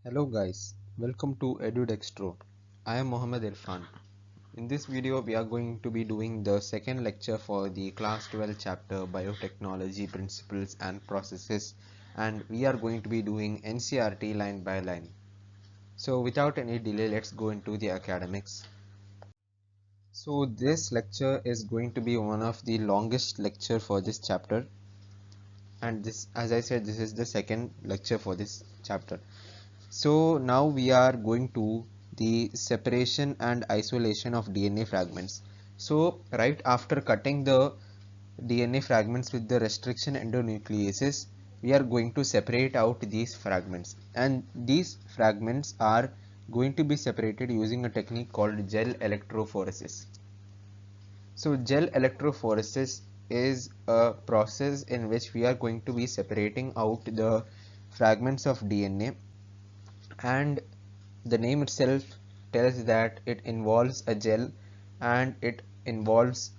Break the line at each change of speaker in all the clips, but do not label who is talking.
Hello guys, welcome to EduDextro. I am Mohammed Irfan. In this video we are going to be doing the second lecture for the class 12 chapter Biotechnology Principles and Processes, and we are going to be doing NCERT line by line. So without any delay, let's go into the academics. So this lecture is going to be one of the longest lecture for this chapter, and this, as I said, this is the second lecture for this chapter. So now we are going to the separation and isolation of DNA fragments. So right after cutting the DNA fragments with the restriction endonucleases, we are going to separate out these fragments, and these fragments are going to be separated using a technique called gel electrophoresis. So gel electrophoresis is a process in which we are going to be separating out the fragments of DNA, and the name itself tells that it involves a gel and it involves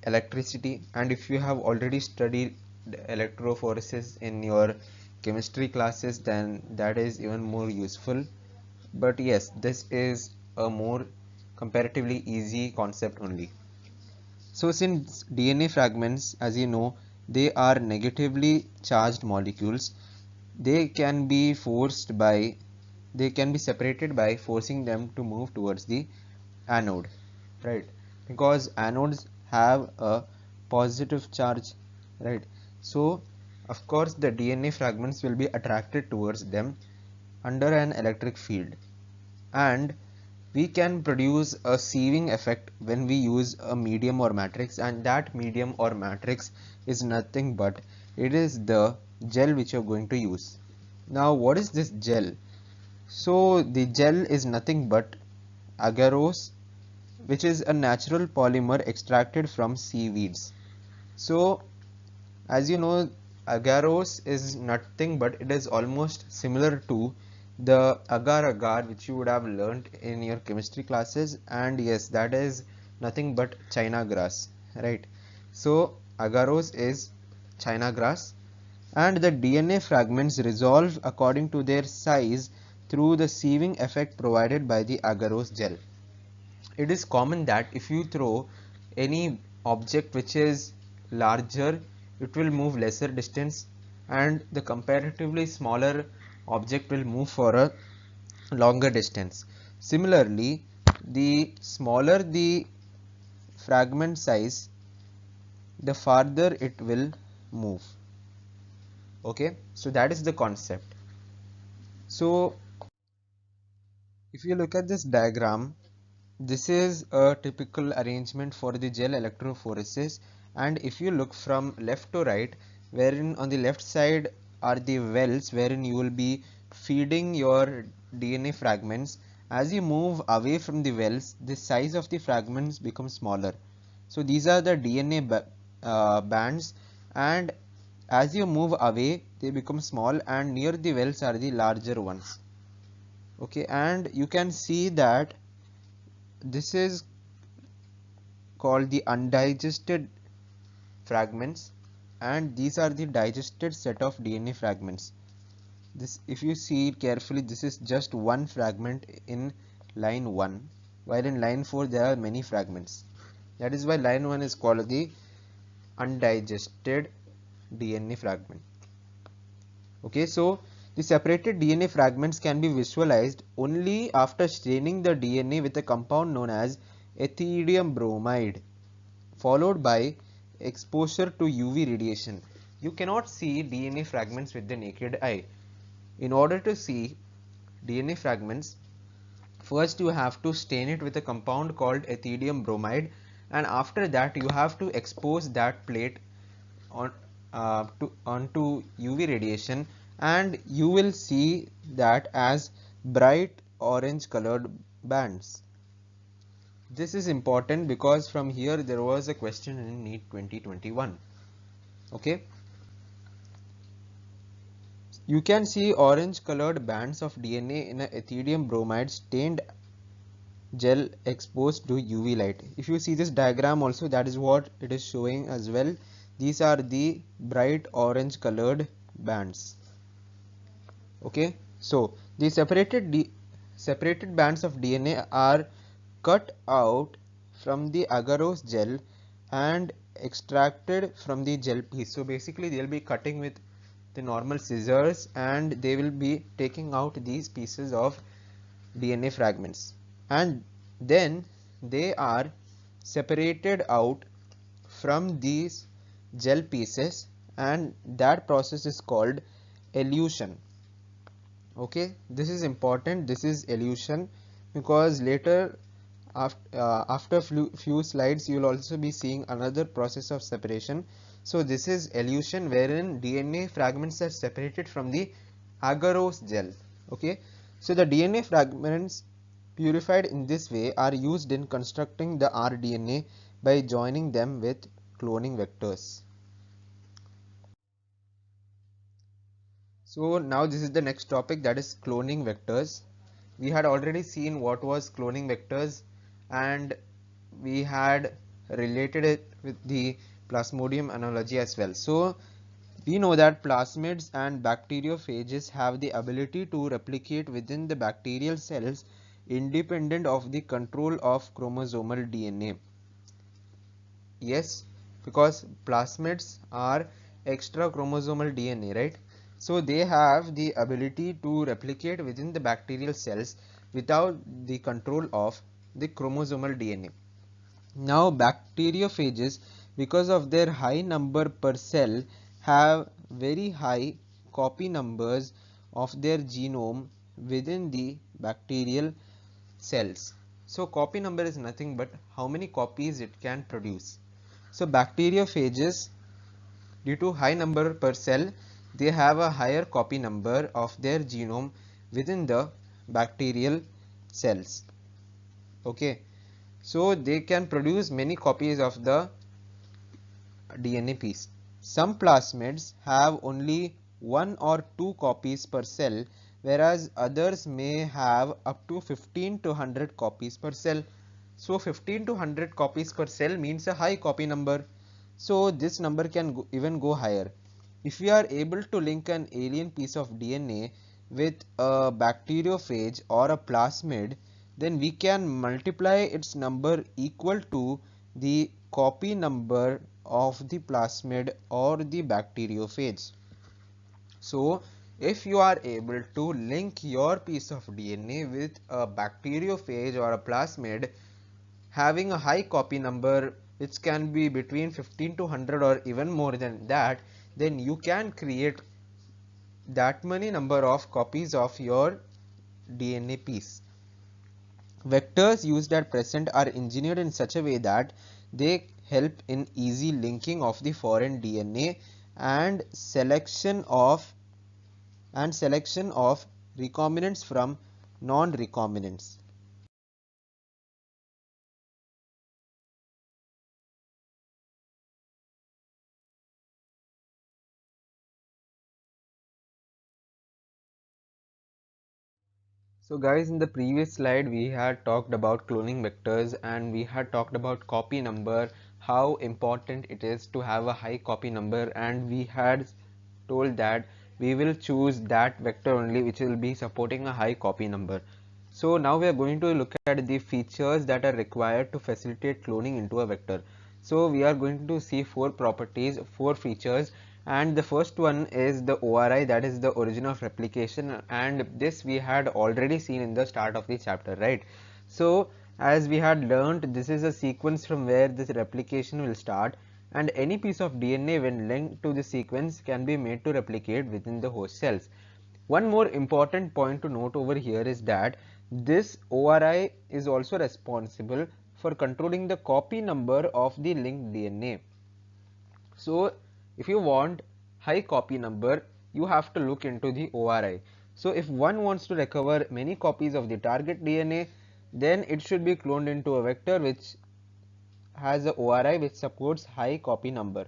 electricity. And if you have already studied electrophoresis in your chemistry classes, then that is even more useful. But yes, this is a more comparatively easy concept only. So since DNA fragments, as you know, they are negatively charged molecules, they can be separated by forcing them to move towards the anode, right? Because anodes have a positive charge, right? So of course the DNA fragments will be attracted towards them under an electric field, and we can produce a sieving effect when we use a medium or matrix, and that medium or matrix is nothing but it is the gel which you're going to use. Now what is this gel? So the gel is nothing but agarose, which is a natural polymer extracted from seaweeds. So as you know, agarose is nothing but it is almost similar to the agar agar which you would have learnt in your chemistry classes, and yes, that is nothing but China grass, right? So agarose is China grass, and the DNA fragments resolve according to their size through the sieving effect provided by the agarose gel. It is common that if you throw any object which is larger, it will move lesser distance, and the comparatively smaller object will move for a longer distance. Similarly, the smaller the fragment size, the farther it will move. Okay, so that is the concept. So if you look at this diagram, this is a typical arrangement for the gel electrophoresis, and if you look from left to right, wherein on the left side are the wells wherein you will be feeding your DNA fragments. As you move away from the wells, the size of the fragments becomes smaller. So these are the DNA bands, and as you move away they become small, and near the wells are the larger ones. Okay, and you can see that this is called the undigested fragments, and these are the digested set of DNA fragments. This, if you see it carefully, this is just one fragment in line 1, while in line 4 there are many fragments. That is why line 1 is called the undigested DNA fragment. Okay, so the separated DNA fragments can be visualized only after staining the DNA with a compound known as ethidium bromide, followed by exposure to UV radiation. You cannot see DNA fragments with the naked eye. In order to see DNA fragments, first you have to stain it with a compound called ethidium bromide, and after that you have to expose that plate on onto UV radiation, and you will see that as bright orange colored bands. This is important because from here there was a question in NEET 2021. Okay, you can see orange colored bands of DNA in a ethidium bromide stained gel exposed to UV light. If you see this diagram also, that is what it is showing as well. These are the bright orange colored bands. Okay, So the separated bands of DNA are cut out from the agarose gel and extracted from the gel piece. So basically they'll be cutting with the normal scissors and they will be taking out these pieces of DNA fragments, and then they are separated out from these gel pieces, and that process is called elution. Okay, this is important, this is elution, because later after few slides you will also be seeing another process of separation. So this is elution, wherein DNA fragments are separated from the agarose gel. Okay, so the DNA fragments purified in this way are used in constructing the rDNA by joining them with cloning vectors. So now this is the next topic, that is cloning vectors. We had already seen what was cloning vectors, and we had related it with the plasmodium analogy as well. So we know that plasmids and bacteriophages have the ability to replicate within the bacterial cells independent of the control of chromosomal DNA. Yes, because plasmids are extra chromosomal DNA, right? So they have the ability to replicate within the bacterial cells without the control of the chromosomal DNA. Now bacteriophages, because of their high number per cell, have very high copy numbers of their genome within the bacterial cells. So copy number is nothing but how many copies it can produce. So bacteriophages, due to high number per cell, they have a higher copy number of their genome within the bacterial cells. Okay, so they can produce many copies of the DNA piece. Some plasmids have only 1 or 2 copies per cell, whereas others may have up to 15 to 100 copies per cell. So 15 to 100 copies per cell means a high copy number. So this number can even go higher. If we are able to link an alien piece of DNA with a bacteriophage or a plasmid, then we can multiply its number equal to the copy number of the plasmid or the bacteriophage. So if you are able to link your piece of DNA with a bacteriophage or a plasmid having a high copy number, which can be between 15 to 100 or even more than that, then you can create that many number of copies of your DNA piece. Vectors used at present are engineered in such a way that they help in easy linking of the foreign DNA and selection of recombinants from non-recombinants. So guys, in the previous slide we had talked about cloning vectors and we had talked about copy number, how important it is to have a high copy number, and we had told that we will choose that vector only which will be supporting a high copy number. So now we are going to look at the features that are required to facilitate cloning into a vector. So we are going to see 4 properties, 4 features, and the first one is the ORI, that is the origin of replication, and this we had already seen in the start of the chapter, right? So as we had learned, this is a sequence from where this replication will start, and any piece of DNA when linked to the sequence can be made to replicate within the host cells. One more important point to note over here is that this ORI is also responsible for controlling the copy number of the linked DNA. So if you want high copy number, you have to look into the ORI. So if one wants to recover many copies of the target DNA, then it should be cloned into a vector which has a ORI which supports high copy number.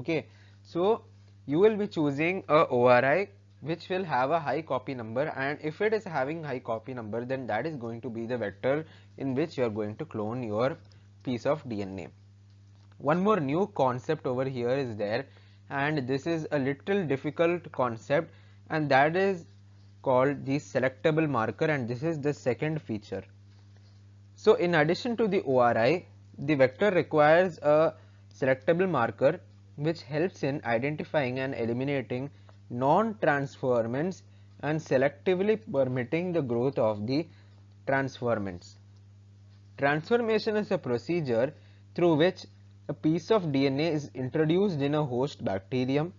Okay, so you will be choosing a ORI which will have a high copy number, and if it is having high copy number, then that is going to be the vector in which you are going to clone your piece of DNA. One more new concept over here is there, and this is a little difficult concept, and that is called the selectable marker, and this is the second feature. So in addition to the ORI, the vector requires a selectable marker which helps in identifying and eliminating non-transformants and selectively permitting the growth of the transformants. Transformation is a procedure through which a piece of DNA is introduced in a host bacterium.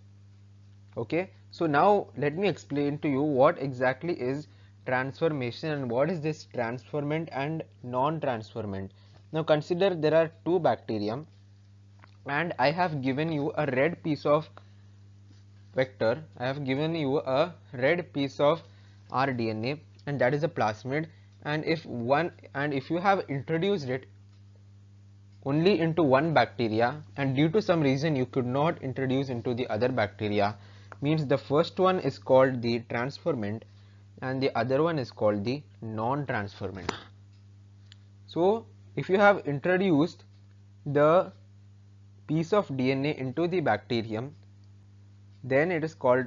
Okay, so now let me explain to you what exactly is transformation and what is this transformant and non-transformant. Now consider there are two bacterium and I have given you a red piece of vector. I have given you a red piece of rDNA and that is a plasmid, and if you have introduced it only into one bacteria and due to some reason you could not introduce into the other bacteria, means the first one is called the transformant and the other one is called the non-transformant. So if you have introduced the piece of DNA into the bacterium, then it is called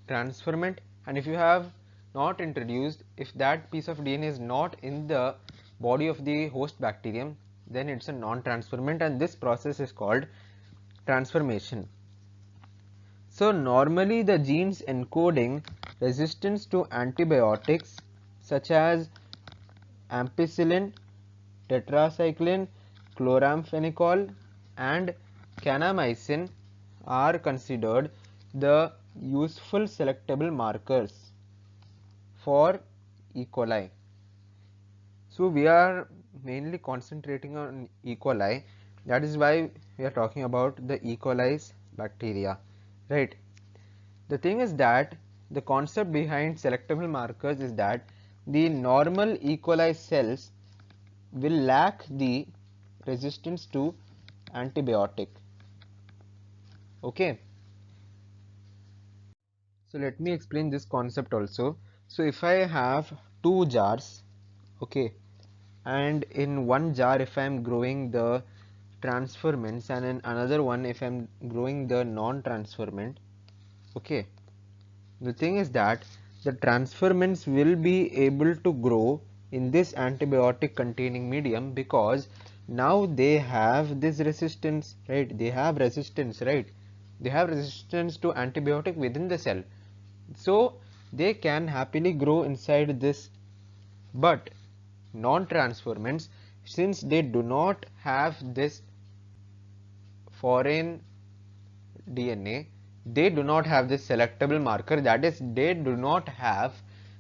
transformant, and if you have not introduced, if that piece of DNA is not in the body of the host bacterium, then it's a non-transformant, and this process is called transformation. So normally the genes encoding resistance to antibiotics such as ampicillin, tetracycline, chloramphenicol and kanamycin are considered the useful selectable markers for E. coli. So we are mainly concentrating on E. coli, that is why we are talking about the E. coli's bacteria, right? The thing is that the concept behind selectable markers is that the normal E. coli cells will lack the resistance to antibiotic. Okay, so let me explain this concept also. So if I have two jars, okay, and in one jar if I am growing the transformants and in another one if I am growing the non-transformant, okay, the thing is that the transformants will be able to grow in this antibiotic containing medium because now they have this resistance, right? They have resistance, right? They have resistance to antibiotic within the cell, so they can happily grow inside this. But non-transformants, since they do not have this foreign DNA, they do not have this selectable marker, that is they do not have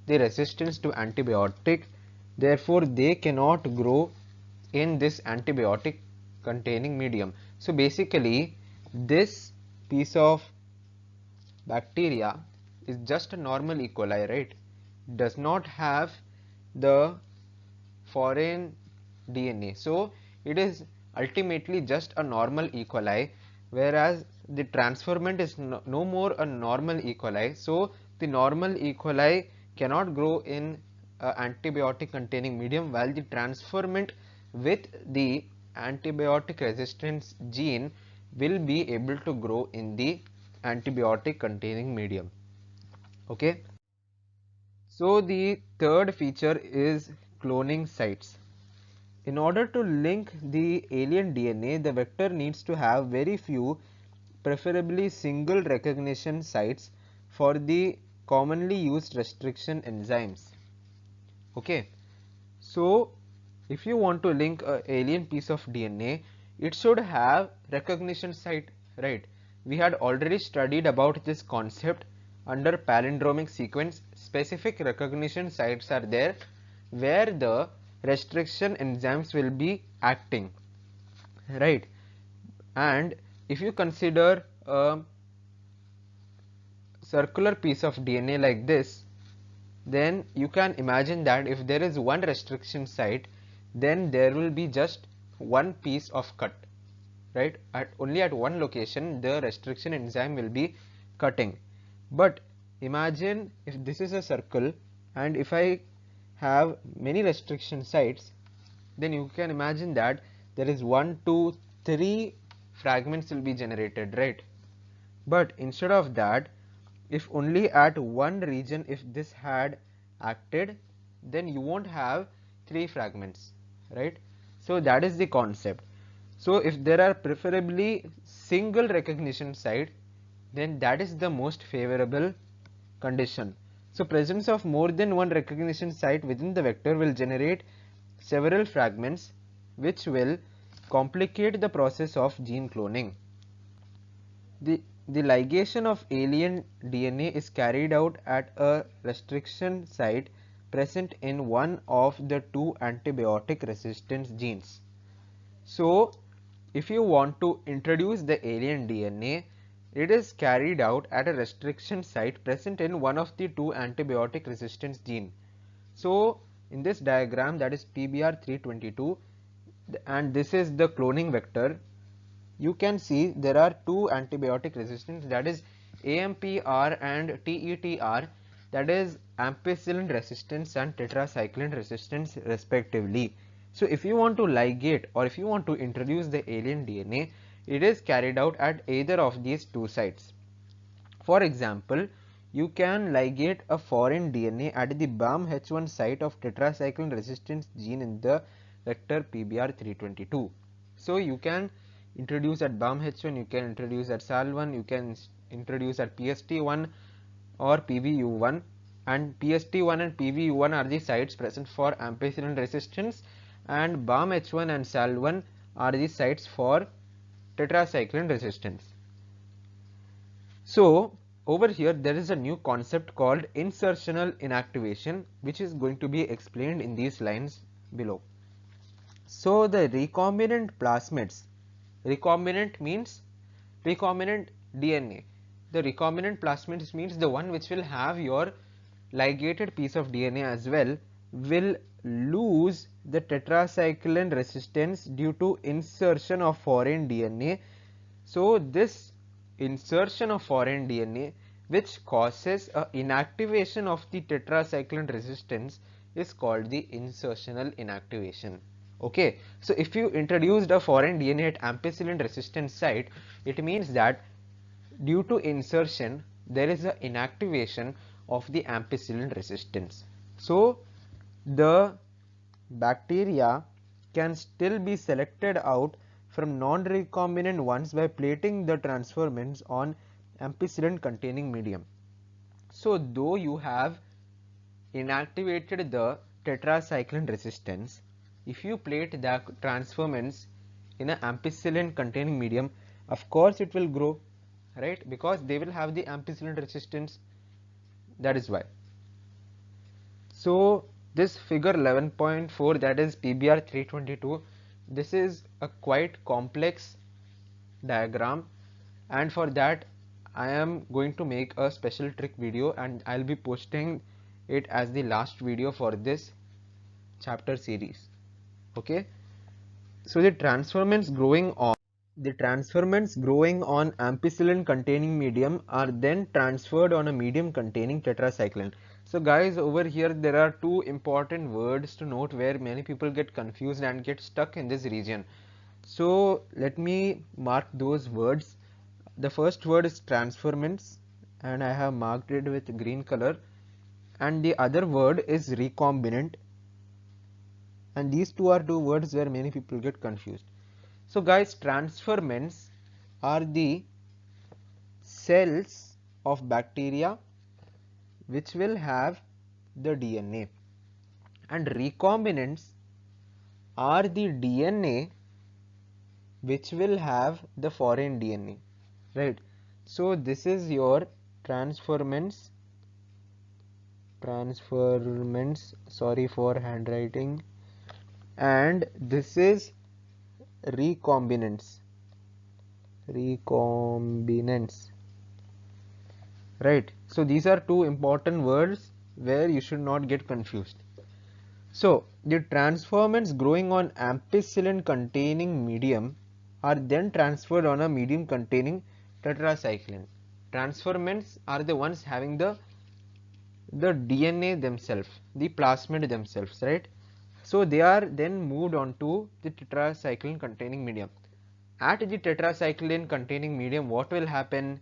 the resistance to antibiotic, therefore they cannot grow in this antibiotic containing medium. So basically this piece of bacteria is just a normal E. coli, right? Does not have the foreign DNA, so it is ultimately just a normal E. coli, whereas the transformant is no more a normal E. coli. So the normal E. coli cannot grow in antibiotic containing medium, while the transformant with the antibiotic resistance gene will be able to grow in the antibiotic containing medium. Okay, so the third feature is cloning sites. In order to link the alien DNA, the vector needs to have very few, preferably single recognition sites for the commonly used restriction enzymes. Okay, so if you want to link a alien piece of DNA, it should have recognition site, right? We had already studied about this concept under palindromic sequence. Specific recognition sites are there where the restriction enzymes will be acting, right? And if you consider a circular piece of DNA like this, then you can imagine that if there is one restriction site, then there will be just one piece of cut, right? Only at one location the restriction enzyme will be cutting. But imagine if this is a circle and if I have many restriction sites, then you can imagine that there is 1, 2, 3 fragments will be generated, right? But instead of that, if only at one region if this had acted, then you won't have 3 fragments, right? So that is the concept. So if there are preferably single recognition site, then that is the most favorable condition. So presence of more than one recognition site within the vector will generate several fragments, which will complicate the process of gene cloning. The ligation of alien DNA is carried out at a restriction site present in one of the 2 antibiotic resistance genes. So if you want to introduce the alien DNA, it is carried out at a restriction site present in one of the 2 antibiotic resistance gene. So in this diagram, that is PBR322, and this is the cloning vector, you can see there are 2 antibiotic resistance, that is AMPR and TETR, that is ampicillin resistance and tetracycline resistance respectively. So if you want to ligate or if you want to introduce the alien DNA, it is carried out at either of these 2 sites. For example, you can ligate a foreign DNA at the BAMH1 site of tetracycline resistance gene in the vector PBR322. So you can introduce at BAMH1, you can introduce at SAL1, you can introduce at PST1 or PVU1, and PST1 and PVU1 are the sites present for ampicillin resistance, and BAMH1 and SAL1 are the sites for tetracycline resistance. So over here there is a new concept called insertional inactivation, which is going to be explained in these lines below. So the recombinant plasmids, recombinant means recombinant DNA. The recombinant plasmids means the one which will have your ligated piece of DNA as well, will lose the tetracycline resistance due to insertion of foreign DNA. So this insertion of foreign DNA, which causes a inactivation of the tetracycline resistance, is called the insertional inactivation. Okay, so if you introduced a foreign DNA at ampicillin resistance site, it means that due to insertion there is an inactivation of the ampicillin resistance. So the bacteria can still be selected out from non-recombinant ones by plating the transferments on ampicillin containing medium. So though you have inactivated the tetracycline resistance, if you plate the transferments in an ampicillin containing medium, of course it will grow, right? Because they will have the ampicillin resistance, that is why. So this figure 11.4, that is PBR322, this is a quite complex diagram, and for that I am going to make a special trick video and I'll be posting it as the last video for this chapter series. Okay, so the transferments growing on ampicillin containing medium are then transferred on a medium containing tetracycline. So guys, over here there are 2 important words to note where many people get confused and get stuck in this region. So let me mark those words. The first word is transferments and I have marked it with green color, and the other word is recombinant, and these 2 are 2 words where many people get confused. So guys, transferments are the cells of bacteria which will have the DNA, and recombinants are the DNA which will have the foreign DNA, right? So this is your transferments, sorry for handwriting, and this is recombinants, right? So these are 2 important words where you should not get confused. So the transferments growing on ampicillin containing medium are then transferred on a medium containing tetracycline. Transferments are the ones having the DNA themselves, the plasmid themselves, right? So they are then moved on to the tetracycline containing medium. At the tetracycline containing medium, what will happen?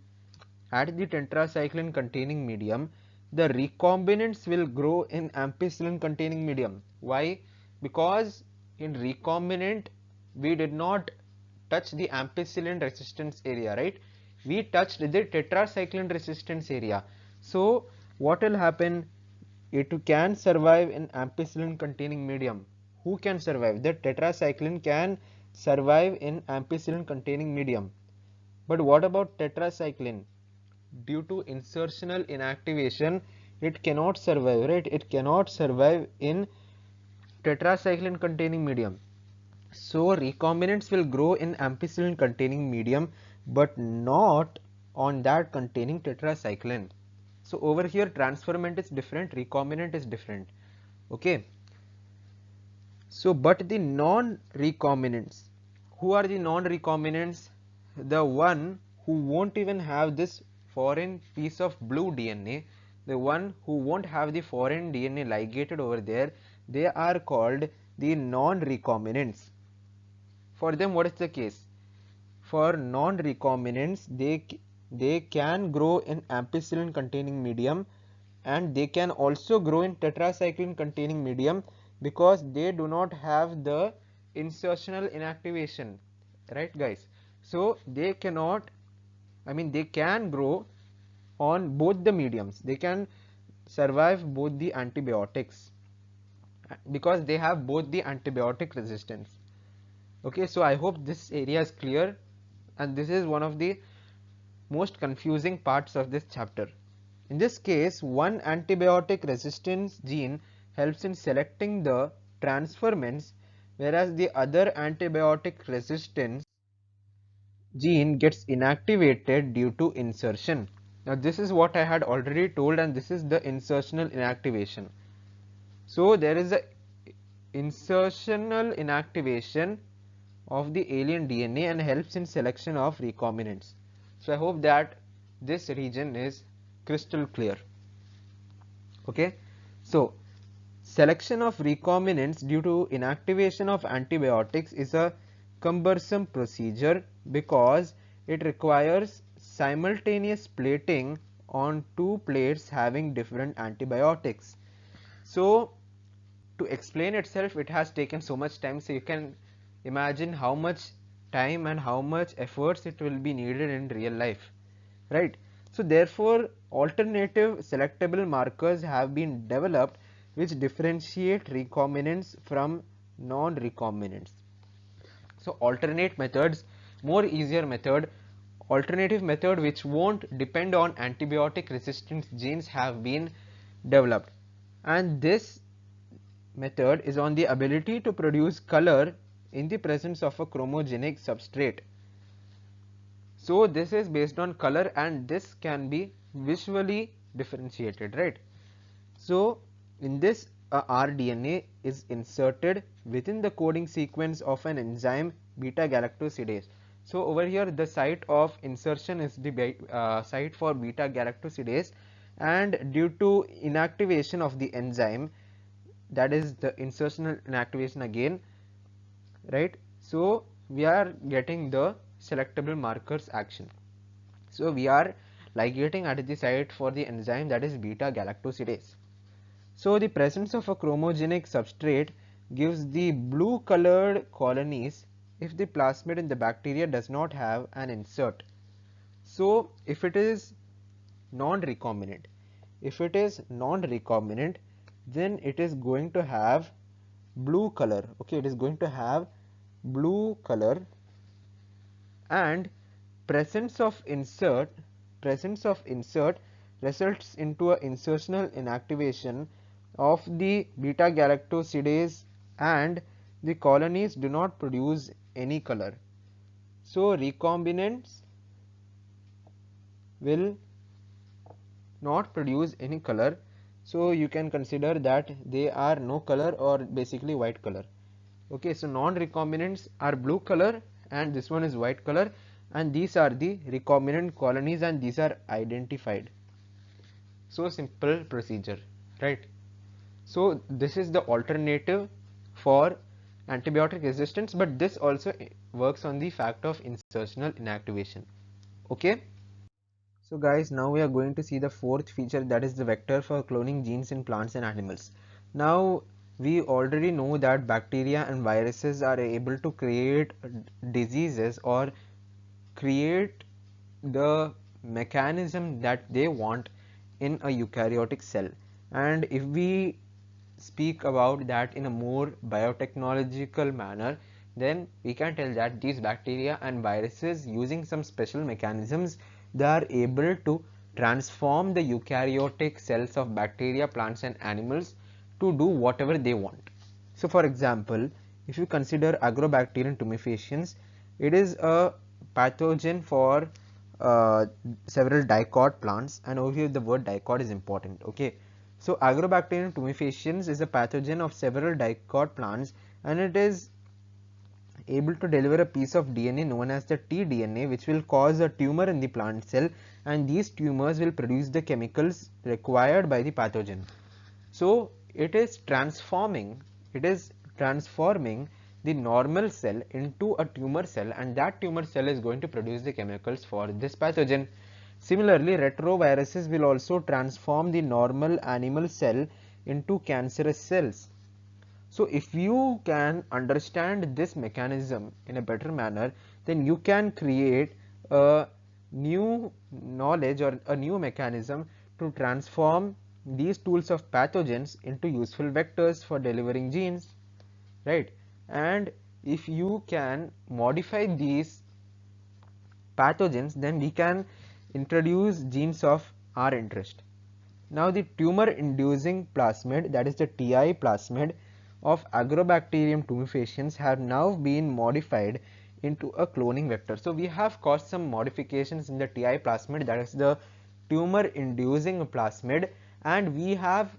at the tetracycline containing medium, the recombinants will grow in ampicillin containing medium. Why? Because in recombinant we did not touch the ampicillin resistance area, right? We touched the tetracycline resistance area. So what will happen? It can survive in ampicillin containing medium. Who can survive? The tetracycline can survive in ampicillin containing medium. But what about tetracycline? Due to insertional inactivation, it cannot survive, right? It cannot survive in tetracycline containing medium. So recombinants will grow in ampicillin containing medium, but not on that containing tetracycline. So over here transferment is different, recombinant is different. Okay. So but the non-recombinants, who are the non-recombinants? The one who won't even have this foreign piece of blue DNA, the one who won't have the foreign DNA ligated over there, they are called the non-recombinants. For them, what is the case? For non-recombinants, they can grow in ampicillin containing medium, and they can also grow in tetracycline containing medium because they do not have the insertional inactivation, right guys? So they cannot, they can grow on both the mediums. They can survive both the antibiotics because they have both the antibiotic resistance. Okay, so I hope this area is clear, and this is one of the most confusing parts of this chapter. In this case, one antibiotic resistance gene helps in selecting the transferments, whereas the other antibiotic resistance gene gets inactivated due to insertion. Now this is what I had already told, and this is the insertional inactivation. So there is a insertional inactivation of the alien DNA and helps in selection of recombinants. So I hope that this region is crystal clear. Okay, so selection of recombinants due to inactivation of antibiotics is a cumbersome procedure because it requires simultaneous plating on two plates having different antibiotics. So to explain itself, it has taken so much time, so you can imagine how much time and how much efforts it will be needed in real life, right? So therefore alternative selectable markers have been developed which differentiate recombinants from non-recombinants. So alternate methods, more easier method, alternative method which won't depend on antibiotic resistance genes have been developed, and this method is on the ability to produce color in the presence of a chromogenic substrate. So this is based on color, and this can be visually differentiated, right? So in this rDNA is inserted within the coding sequence of an enzyme beta galactosidase. So over here the site of insertion is the site for beta galactosidase, and due to inactivation of the enzyme, that is the insertional inactivation again, right? So we are getting the selectable markers action. So we are ligating at the site for the enzyme, that is beta galactosidase. So the presence of a chromogenic substrate gives the blue colored colonies if the plasmid in the bacteria does not have an insert. So if it is non-recombinant, then it is going to have blue color. Okay, it is going to have blue color, and presence of insert results into a insertional inactivation of the beta galactosidase, and the colonies do not produce any color. So recombinants will not produce any color, so you can consider that they are no color or basically white color. Okay, so non-recombinants are blue color and this one is white color, and these are the recombinant colonies and these are identified. So simple procedure, right? So this is the alternative for antibiotic resistance, but this also works on the fact of insertional inactivation. Okay, So guys, now we are going to see the fourth feature, that is the vector for cloning genes in plants and animals. Now we already know that bacteria and viruses are able to create diseases or create the mechanism that they want in a eukaryotic cell. And if we speak about that in a more biotechnological manner, then we can tell that these bacteria and viruses, using some special mechanisms, they are able to transform the eukaryotic cells of bacteria, plants and animals to do whatever they want. So for example, if you consider Agrobacterium tumefaciens, it is a pathogen for several dicot plants, and over here the word dicot is important. Okay, so Agrobacterium tumefaciens is a pathogen of several dicot plants, and it is able to deliver a piece of DNA known as the tDNA, which will cause a tumor in the plant cell, and these tumors will produce the chemicals required by the pathogen. So it is transforming the normal cell into a tumor cell, and that tumor cell is going to produce the chemicals for this pathogen. Similarly, retroviruses will also transform the normal animal cell into cancerous cells. So if you can understand this mechanism in a better manner, then you can create a new knowledge or a new mechanism to transform these tools of pathogens into useful vectors for delivering genes, right? And if you can modify these pathogens, then we can introduce genes of our interest. Now the tumor inducing plasmid, that is the TI plasmid of Agrobacterium tumefaciens, have now been modified into a cloning vector. So we have caused some modifications in the TI plasmid, that is the tumor inducing plasmid, and we have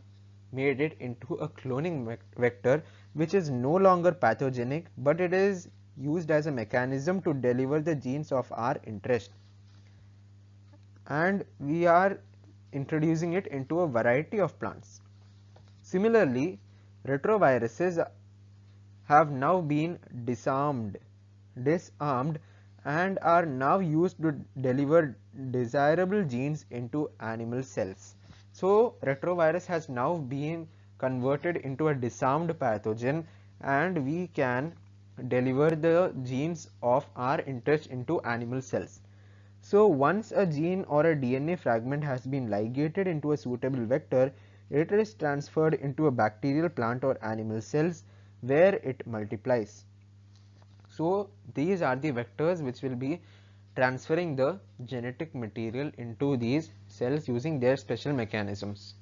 made it into a cloning vector, which is no longer pathogenic, but it is used as a mechanism to deliver the genes of our interest, and we are introducing it into a variety of plants. Similarly, retroviruses have now been disarmed and are now used to deliver desirable genes into animal cells. So retrovirus has now been converted into a disarmed pathogen, and we can deliver the genes of our interest into animal cells. So once a gene or a DNA fragment has been ligated into a suitable vector, it is transferred into a bacterial, plant or animal cells where it multiplies. So these are the vectors which will be transferring the genetic material into these cells using their special mechanisms.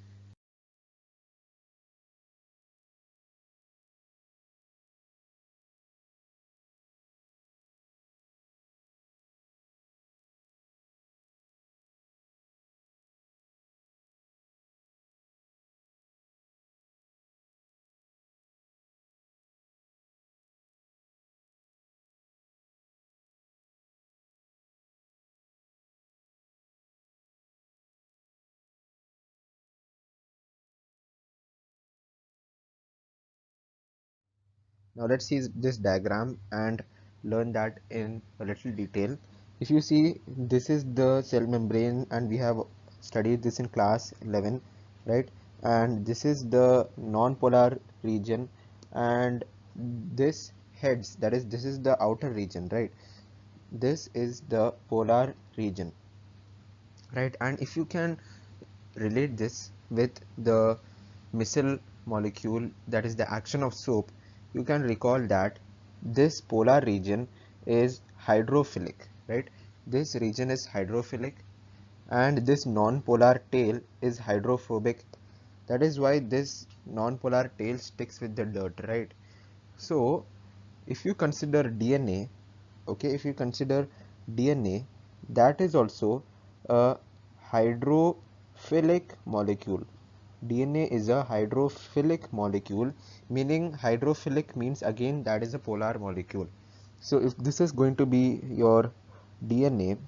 Now let's see this diagram and learn that in a little detail. If you see, this is the cell membrane, and we have studied this in class 11, right? And this is the non-polar region, and this heads, that is, this is the outer region, right? This is the polar region, right? And if you can relate this with the missile molecule, that is the action of soap, you can recall that this polar region is hydrophilic, right? This region is hydrophilic, and this non-polar tail is hydrophobic. That is why this non-polar tail sticks with the dirt, right? So if you consider DNA, okay, if you consider DNA, that is also a hydrophilic molecule. DNA is a hydrophilic molecule, meaning hydrophilic means again that is a polar molecule. So if this is going to be your DNA,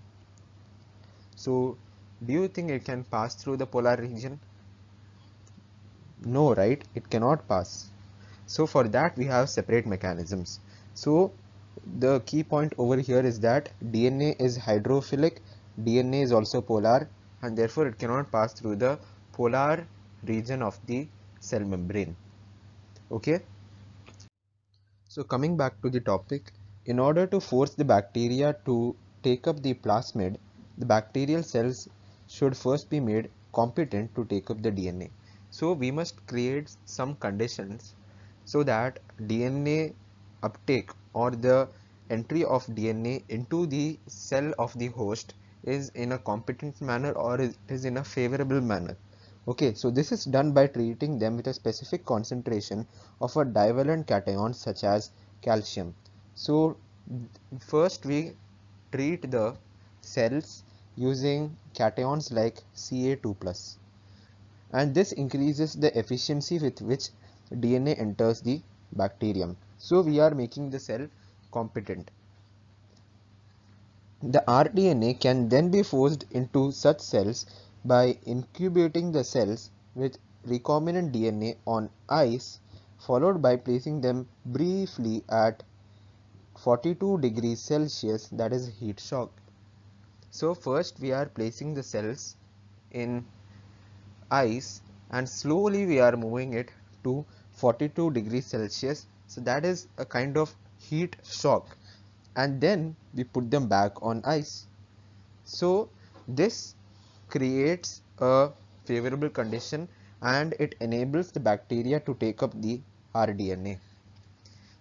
so do you think it can pass through the polar region? No, right? It cannot pass. So for that we have separate mechanisms. So the key point over here is that DNA is hydrophilic DNA is also polar, and therefore it cannot pass through the polar region of the cell membrane. Okay. So coming back to the topic, in order to force the bacteria to take up the plasmid, the bacterial cells should first be made competent to take up the DNA. So we must create some conditions so that DNA uptake or the entry of DNA into the cell of the host is in a competent manner or is in a favorable manner. Okay, so this is done by treating them with a specific concentration of a divalent cation such as calcium. So first we treat the cells using cations like Ca2+, and this increases the efficiency with which DNA enters the bacterium. So we are making the cell competent. The rDNA can then be forced into such cells by incubating the cells with recombinant DNA on ice, followed by placing them briefly at 42 degrees Celsius, that is heat shock. So first we are placing the cells in ice and slowly we are moving it to 42 degrees Celsius. So that is a kind of heat shock, and then we put them back on ice. So this creates a favorable condition and it enables the bacteria to take up the rDNA.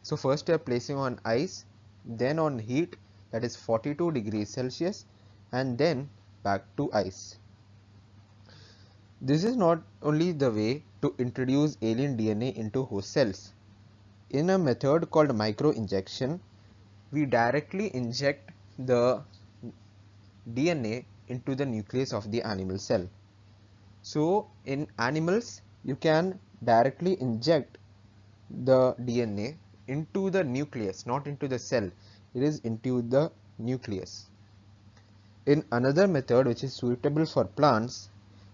So first we are placing on ice, then on heat, that is 42 degrees Celsius, and then back to ice. This is not only the way to introduce alien DNA into host cells. In a method called microinjection, we directly inject the DNA into the nucleus of the animal cell. So in animals, you can directly inject the DNA into the nucleus, not into the cell. It is into the nucleus. In another method which is suitable for plants,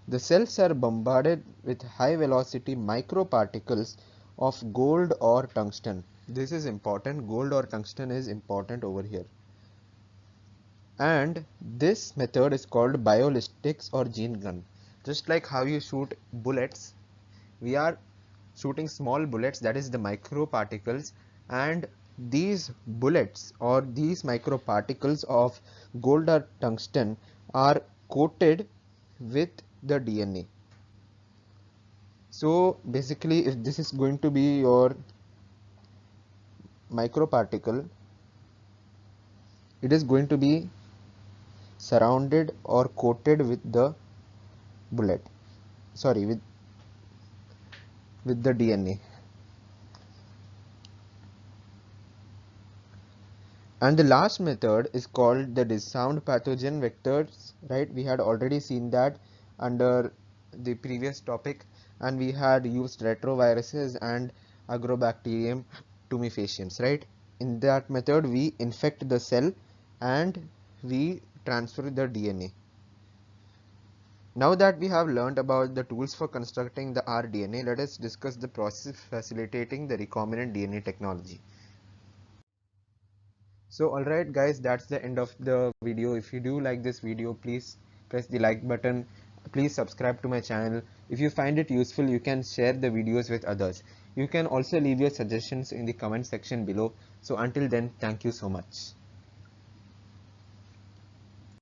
the cells are bombarded with high velocity microparticles of gold or tungsten. This is important. Gold or tungsten is important over here. And this method is called biolistics or gene gun. Just like how you shoot bullets, we are shooting small bullets, that is the microparticles, and these bullets or these microparticles of gold or tungsten are coated with the DNA. So basically, if this is going to be your microparticle, it is going to be surrounded or coated with the bullet, sorry, with the DNA. And the last method is called the disarmed pathogen vectors, right? We had already seen that under the previous topic, and we had used retroviruses and Agrobacterium tumefaciens, right? In that method, we infect the cell and we transfer the DNA. Now that we have learned about the tools for constructing the rDNA, let us discuss the process facilitating the recombinant DNA technology. So alright guys, that's the end of the video. If you do like this video, please press the like button. Please subscribe to my channel. If you find it useful, you can share the videos with others. You can also leave your suggestions in the comment section below. So until then, thank you so much.